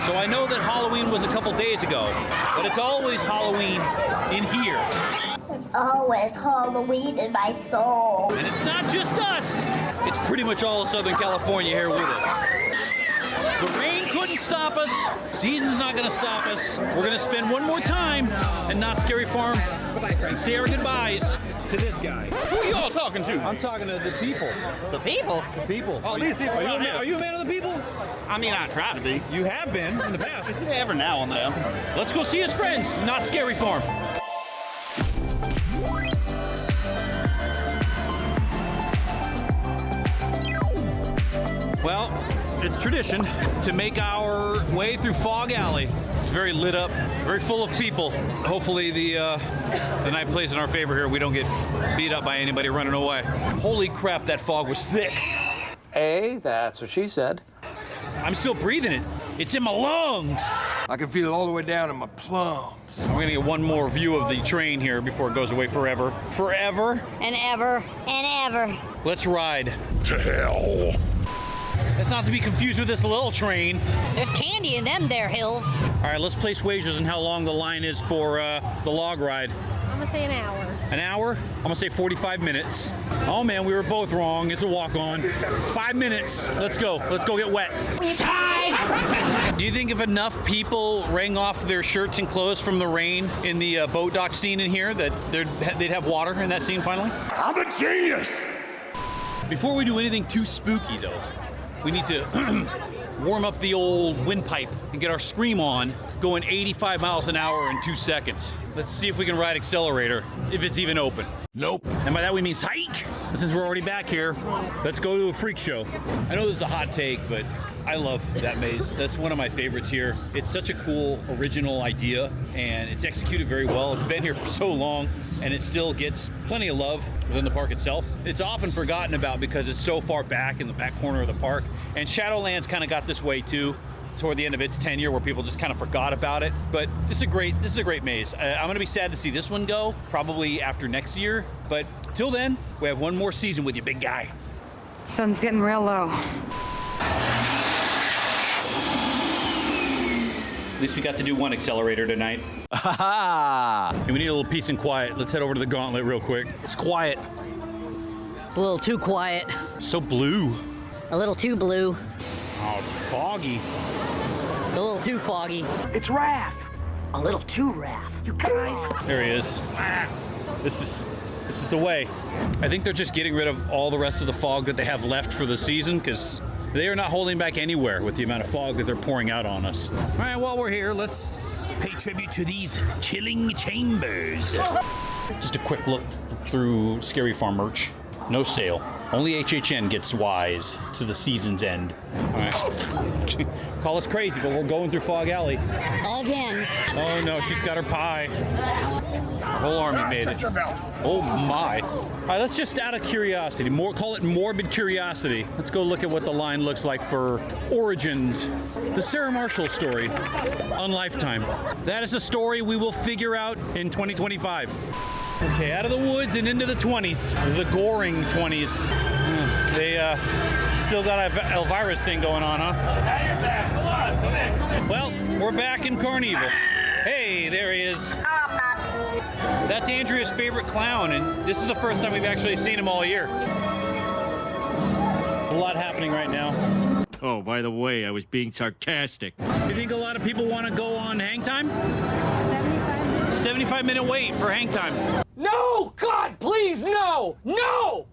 So I know that Halloween was a couple days ago, but it's always Halloween in here. It's always Halloween in my soul. And it's not just us. It's pretty much all of Southern California here with us. The rain couldn't stop us. Season's not gonna stop us. We're gonna spend one more time at Knott Scary Farm and say our goodbyes to this guy. Who are you all talking to? I'm talking to the people. The people? The people. Oh, these people. Are you a man of the people? I mean, I try to be. You have been in the past. Every now and then. Let's go see his friends, Knott Scary Farm. Well, it's tradition to make our way through Fog Alley. It's very lit up, very full of people. Hopefully the night plays in our favor here. We don't get beat up by anybody running away. Holy crap, that fog was thick. Hey, that's what she said. I'm still breathing it. It's in my lungs. I can feel it all the way down in my plums. We're gonna get one more view of the train here before it goes away forever. Forever. And ever. And ever. Let's ride. To hell. That's not to be confused with this little train. There's candy in them there hills. All right, let's place wagers on how long the line is for the log ride. I'm gonna say an hour. An hour? I'm gonna say 45 minutes. Oh man, we were both wrong. It's a walk-on. 5 minutes. Let's go. Let's go get wet. Do you think if enough people wring off their shirts and clothes from the rain in the boat dock scene in here that they'd have water in that scene finally? I'm a genius. Before we do anything too spooky though, we need to warm up the old windpipe and get our Xtreme on, going 85 miles an hour in 2 seconds. Let's see if we can ride Accelerator, if it's even open. Nope. And by that we mean hike. But since we're already back here, let's go to a freak show. I know this is a hot take, but I love that maze. That's one of my favorites here. It's such a cool, original idea, and it's executed very well. It's been here for so long, and it still gets plenty of love within the park itself. It's often forgotten about because it's so far back in the back corner of the park, and Shadowlands kind of got this way too, toward the end of its tenure, where people just kind of forgot about it. But this is a great maze. I'm gonna be sad to see this one go, probably after next year, but till then, we have one more season with you, big guy. Sun's getting real low. At least we got to do one Accelerator tonight. And we need a little peace and quiet. Let's head over to the Gauntlet real quick. It's quiet. A little too quiet. So blue. A little too blue. Oh, it's foggy. A little too foggy. It's Raph. A little too Raph. You guys. There he is. This is the way. I think they're just getting rid of all the rest of the fog that they have left for the season, because they are not holding back anywhere with the amount of fog that they're pouring out on us. All right, while we're here, let's pay tribute to these chilling chambers. Just a quick look through Scary Farm merch. No sale. Only HHN gets wise to the season's end. All right. Call us crazy, but we're going through Fog Alley. Again. Oh no, she's got her pie. Our whole army made it. Oh my. All right, let's just out of curiosity, call it morbid curiosity. Let's go look at what the line looks like for Origins, the Sarah Marshall story on Lifetime. That is a story we will figure out in 2025. Okay, out of the woods and into the 20s, the goring 20s. They still got a Elvira's thing going on, huh? Well, we're back in Carnival. Hey, there he is. That's Andrea's favorite clown, and this is the first time we've actually seen him all year. There's a lot happening right now. Oh, by the way, I was being sarcastic. Do you think a lot of people want to go on hang time? 75 minutes. 75-minute wait for hang time. No! God, please, no! No!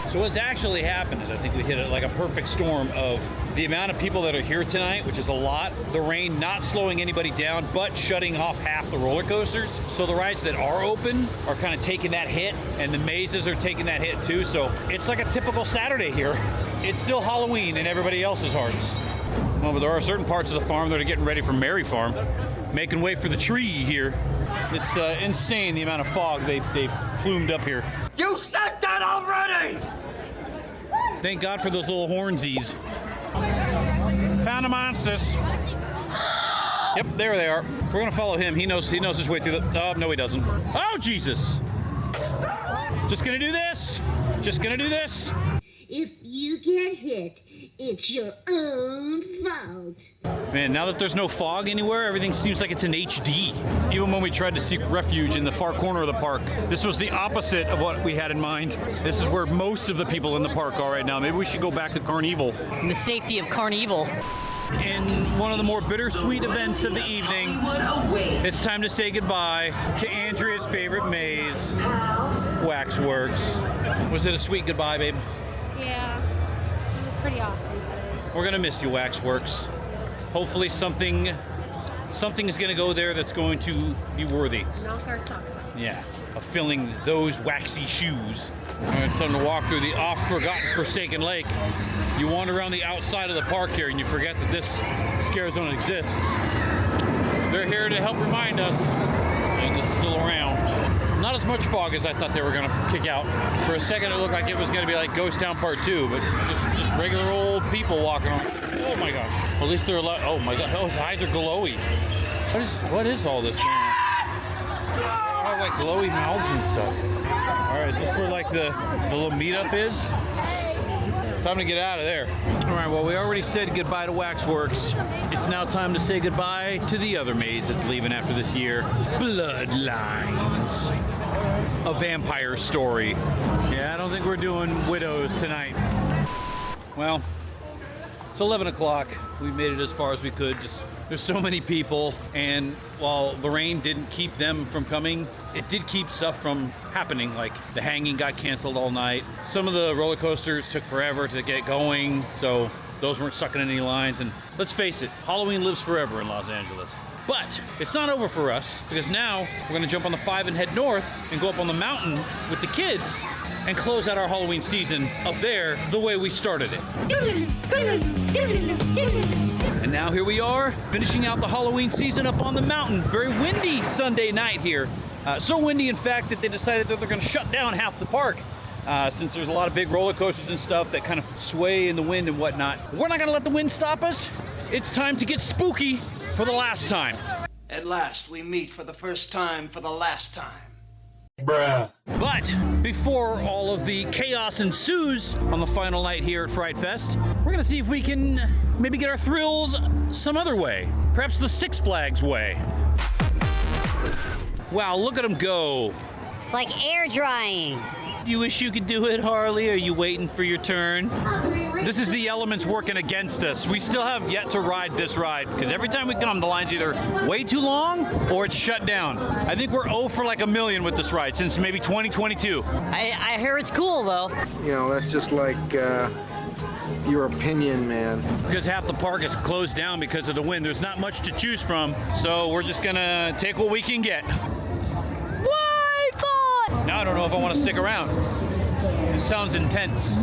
So what's actually happened is I think we hit it like a perfect storm of the amount of people that are here tonight, which is a lot, the rain not slowing anybody down, but shutting off half the roller coasters. So the rides that are open are kind of taking that hit, and the mazes are taking that hit too. So it's like a typical Saturday here. It's still Halloween in everybody else's hearts. Well, but there are certain parts of the farm that are getting ready for Mary Farm, making way for the tree here. It's insane the amount of fog they've plumed up here. You said that already! Thank God for those little hornsies. Found the monsters. Yep, there they are. We're gonna follow him. He knows his way through the. Oh no, he doesn't. Oh Jesus! Just gonna do this. Just gonna do this. If you get hit, It's your own fault. Man, now that there's no fog anywhere, everything seems like it's in HD. Even when we tried to seek refuge in the far corner of the park, this was the opposite of what we had in mind. This is where most of the people in the park are right now. Maybe we should go back to Carnival. In the safety of Carnival. In one of the more bittersweet events of the evening, it's time to say goodbye to Andrea's favorite maze, Waxworks. Was it a sweet goodbye, babe? Yeah, it was pretty awesome today. We're gonna miss you, Waxworks. Hopefully something is gonna go there that's going to be worthy. Knock our socks off. Yeah, of filling those waxy shoes. All right, it's time to walk through the oft-forgotten Forsaken Lake. You wander around the outside of the park here and you forget that this scare zone exists. They're here to help remind us that it's still around. Not as much fog as I thought they were gonna kick out. For a second, it looked like it was gonna be like Ghost Town Part 2, but just regular old people walking on. Oh my gosh. At least they're allowed. Oh my god. Oh, his eyes are glowy. What is all this going on? Oh, like glowy mouths and stuff. All right, is this where like the little meetup is? Time to get out of there. All right, well, we already said goodbye to Waxworks. It's now time to say goodbye to the other maze that's leaving after this year. Bloodlines. A vampire story. Yeah, I don't think we're doing widows tonight. Well, it's 11 o'clock. We made it as far as we could. There's so many people, and while the rain didn't keep them from coming, it did keep stuff from happening. Like the hanging got canceled all night. Some of the roller coasters took forever to get going, so those weren't stuck in any lines. And let's face it, Halloween lives forever in Los Angeles. But it's not over for us, because now we're gonna jump on the 5 and head north and go up on the mountain with the kids and close out our Halloween season up there the way we started it. And now here we are, finishing out the Halloween season up on the mountain. Very windy Sunday night here. So windy, in fact, that they decided that they're gonna shut down half the park. Since there's a lot of big roller coasters and stuff that kind of sway in the wind and whatnot. We're not gonna let the wind stop us. It's time to get spooky for the last time. At last, we meet for the first time for the last time. Bruh. But before all of the chaos ensues on the final night here at Fright Fest, we're gonna see if we can maybe get our thrills some other way. Perhaps the Six Flags way. Wow, look at them go. It's like air drying. Do you wish you could do it, Harley? Are you waiting for your turn? This is the elements working against us. We still have yet to ride this ride, because every time we come, the line's either way too long or it's shut down. I think we're 0 for like a million with this ride since maybe 2022. I hear it's cool, though. You know, that's just like your opinion, man. Because half the park is closed down because of the wind. There's not much to choose from, so we're just gonna take what we can get. Now I don't know if I want to stick around. This sounds intense.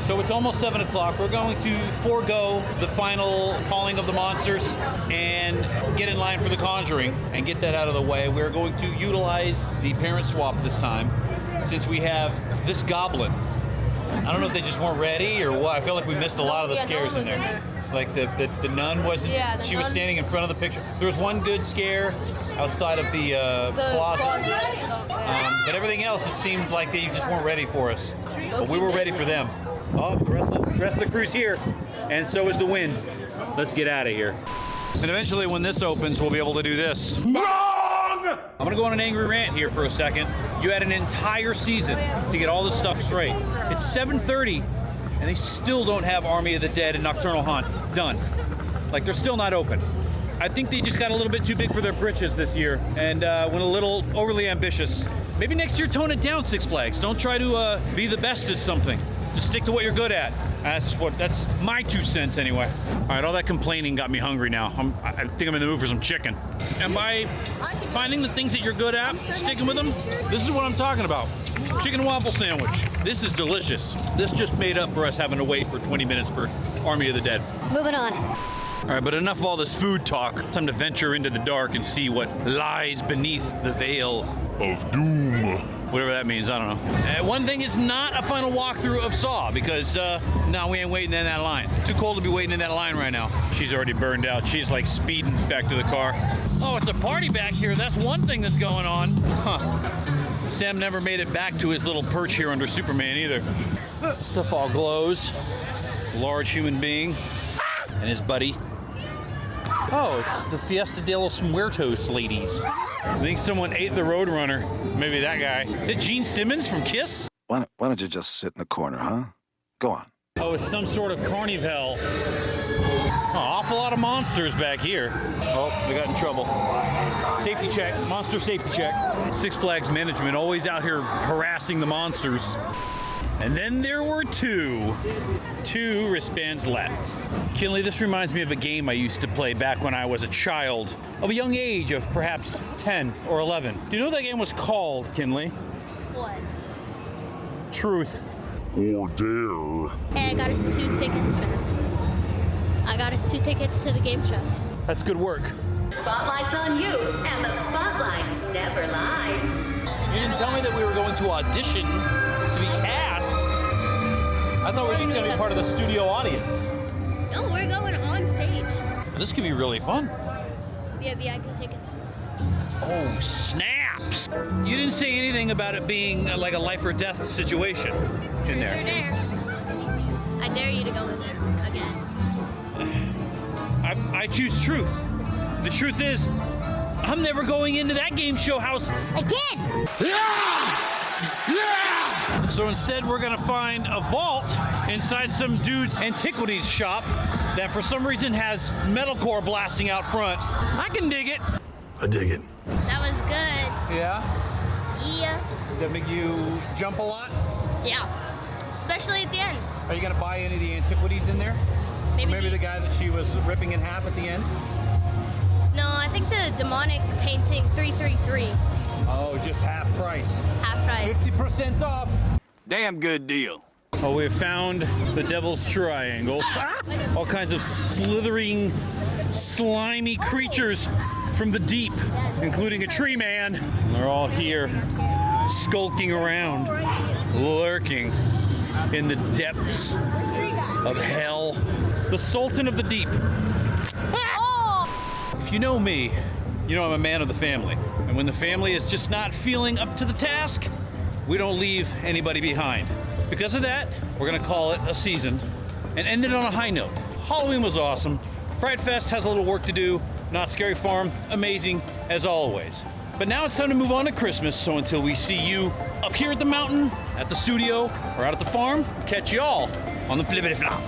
So it's almost 7 o'clock. We're going to forego the final calling of the monsters and get in line for the Conjuring and get that out of the way. We're going to utilize the parent swap this time, since we have this goblin. I don't know if they just weren't ready or what. I feel like we missed a lot of the scares in there. Like the nun wasn't, she was standing in front of the picture. There was one good scare outside of the closet. But everything else, it seemed like they just weren't ready for us. But we were ready for them. Oh, the rest of the crew's here. And so is the wind. Let's get out of here. And eventually when this opens, we'll be able to do this. Wrong! I'm gonna go on an angry rant here for a second. You had an entire season to get all this stuff straight. It's 7:30. And they still don't have Army of the Dead and Nocturnal Haunt done. Like, they're still not open. I think they just got a little bit too big for their britches this year and went a little overly ambitious. Maybe next year tone it down, Six Flags. Don't try to be the best at something. Just stick to what you're good at. That's my 2 cents anyway. All right, all that complaining got me hungry now. I think I'm in the mood for some chicken. And by finding the things that you're good at, sticking with them, this is what I'm talking about. Chicken waffle sandwich. This is delicious. This just made up for us having to wait for 20 minutes for Army of the Dead. Moving on. All right, but enough of all this food talk. Time to venture into the dark and see what lies beneath the veil Of doom. Whatever that means, I don't know. One thing is not a final walkthrough of Saw because no, we ain't waiting in that line. Too cold to be waiting in that line right now. She's already burned out. She's like speeding back to the car. Oh, it's a party back here. That's one thing that's going on. Huh. Sam never made it back to his little perch here under Superman either. Stuff all glows. Large human being and his buddy. Oh, it's the Fiesta de los Muertos ladies. I think someone ate the Roadrunner. Maybe that guy. Is it Gene Simmons from Kiss? Why don't you just sit in the corner, huh? Go on. Oh, it's some sort of carnival. Oh, awful lot of monsters back here. Oh, we got in trouble. Safety check, monster safety check. Six Flags management always out here harassing the monsters. And then there were two wristbands left. Kinley, this reminds me of a game I used to play back when I was a child of a young age of perhaps 10 or 11. Do you know what that game was called, Kinley? What? Truth. Or dare. Hey, I got us 2 tickets then. I got us 2 tickets to the game show. That's good work. Spotlight's on you, and the spotlight never lies. You didn't tell me that we were going to audition to be cast. I thought we were just going to be part of the studio audience. No, we're going on stage. This could be really fun. We have VIP tickets. Oh, snaps! You didn't say anything about it being like a life or death situation in Truth or there. dare. I dare you to go in there again. I choose truth. The truth is, I'm never going into that game show house Again! So instead, we're gonna find a vault inside some dude's antiquities shop that for some reason has metalcore blasting out front. I can dig it. I dig it. That was good. Yeah? Yeah. Does that make you jump a lot? Yeah. Especially at the end. Are you gonna buy any of the antiquities in there? Maybe the guy that she was ripping in half at the end? No, I think the demonic painting 333. Oh, just half price. Half price. 50% off. Damn good deal. Oh, we have found the Devil's Triangle. All kinds of slithering, slimy creatures from the deep, including a tree man. They're all here, skulking around, lurking in the depths of hell. The Sultan of the Deep. If you know me, you know I'm a man of the family. And when the family is just not feeling up to the task, we don't leave anybody behind. Because of that, we're gonna call it a season and end it on a high note. Halloween was awesome. Fright Fest has a little work to do. Not Scary Farm, amazing as always. But now it's time to move on to Christmas, so until we see you up here at the mountain, at the studio, or out at the farm, catch y'all on the flippity flop.